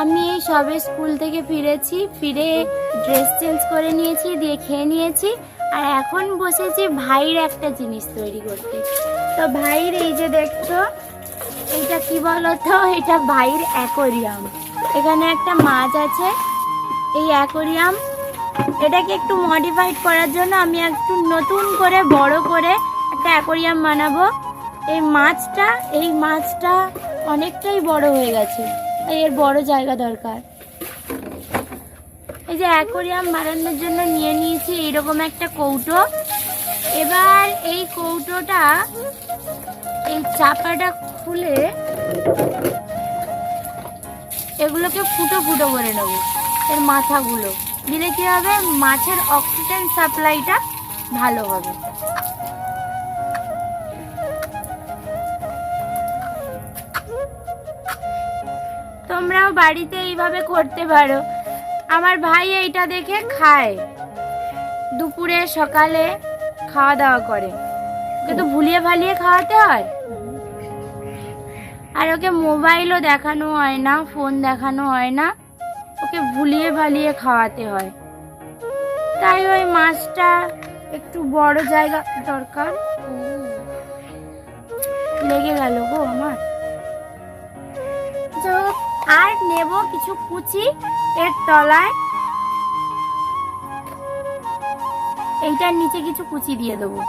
আমি এই সবে স্কুল থেকে ফিরেছি, ফিরে ড্রেস চেঞ্জ করে নিয়েছি, দিয়ে খেয়ে নিয়েছি, আর এখন বসেছি ভাইয়ের একটা জিনিস তৈরি করতে। তো ভাইয়ের এই যে দেখছো, এইটা কি বলতো, এটা ভাইয়ের অ্যাকোরিয়াম। এখানে একটা মাছ আছে, এই অ্যাকোরিয়াম এটাকে একটু মডিফাইড করার জন্য আমি একটু নতুন করে বড় করে একটা অ্যাকোরিয়াম বানাবো। এই মাছটা অনেকটাই বড় হয়ে গেছে, এর বড় জায়গা দরকার। এই যে অ্যাকোরিয়াম বানানোর জন্য নিয়ে নিয়েছি এইরকম একটা কৌটো। এবার এই কৌটোটা, এই চাপাটা খুলে এগুলোকে ফুটো ফুটো করে নেব, এর মাথাগুলো দিলে কি হবে, মাছের অক্সিজেন সাপ্লাইটা ভালো হবে। তোমরাও বাড়িতে এইভাবে করতে পারো। আমার ভাই এইটা দেখে খায়, দুপুরে সকালে খাওয়া দাওয়া করে, ওকে তো ভুলিয়ে ভালিয়ে খাওয়াতে হয়, আর ওকে মোবাইলও দেখানো হয় না, ফোন দেখানো হয় না, ওকে ভুলিয়ে ভালিয়ে খাওয়াতে হয়। তাই ওই মাছটা একটু বড় জায়গা দরকার। লেগে গেল গো আমার। আর নেব কিছু কুচি এর তলায়, এইটার নিচে কিছু কুচি দিয়ে দেবো।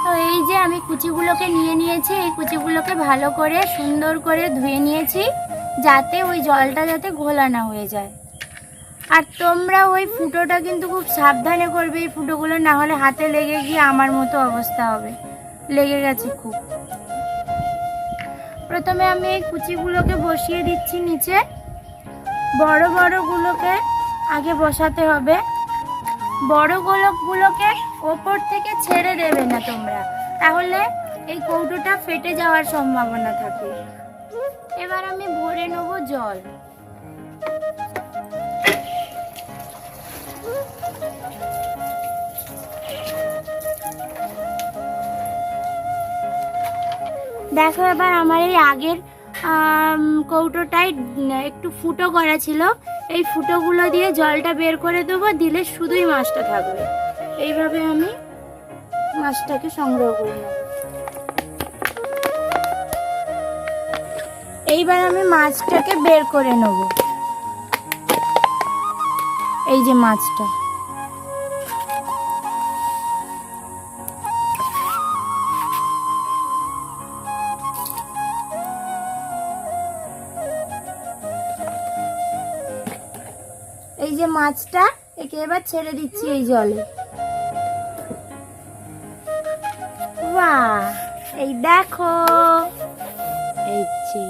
তো এই যে আমি কুচিগুলোকে নিয়ে নিয়েছি, এই কুচিগুলোকে ভালো করে সুন্দর করে ধুয়ে নিয়েছি, যাতে ওই জলটা যাতে ঘোলা না হয়ে যায়। আর তোমরা ওই ফুটোটা কিন্তু খুব সাবধানে করবে, এই ফুটোগুলো না হলে হাতে লেগে গিয়ে আমার মতো অবস্থা হবে। লেগে গেছে খুব। প্রথমে আমি এই কুচিগুলোকে বসিয়ে দিচ্ছি নিচে, বড় বড়গুলোকে আগে বসাতে হবে। বড় গোলকগুলোকে ওপর থেকে ছেড়ে দেবে না তোমরা, তাহলে এই কৌটোটা ফেটে যাওয়ার সম্ভাবনা থাকে। এবার আমি ভরে নেব জল। দেখো এবার আমার এই আগের কৌটোটাই একটু ফুটো করা ছিল, এই ফুটোগুলো দিয়ে জলটা বের করে দেবো, দিলে শুধুই মাছটা থাকবে। এইভাবে আমি মাছটাকে সংগ্রহ করে নেব। এইবার আমি মাছটাকে বের করে নেব। এই যে মাছটা, এই যে মাছটা, একে এবার ছেড়ে দিচ্ছি এই জলে। বাহ, এই দেখো, এই যে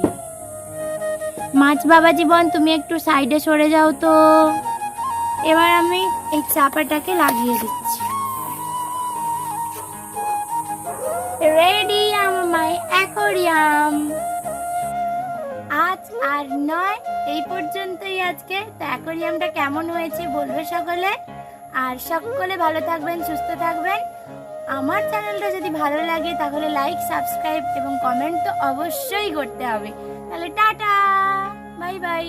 মাছ। বাবা জীবন, তুমি একটু সাইডে সরে যাও তো। এবার আমি এই চাপাটাকে লাগিয়ে দিচ্ছি। রেডি আমার অ্যাকোরিয়াম। আজ আর নয়, এই পর্যন্তই আজকে। তো অ্যাকোরিয়ামটা কেমন হয়েছে বলবে সকলে, আর সকলে ভালো থাকবেন, সুস্থ থাকবেন। আমার চ্যানেলটা যদি ভালো লাগে তাহলে লাইক, সাবস্ক্রাইব এবং কমেন্ট তো অবশ্যই করতে হবে। তাহলে টাটা, বাই বাই।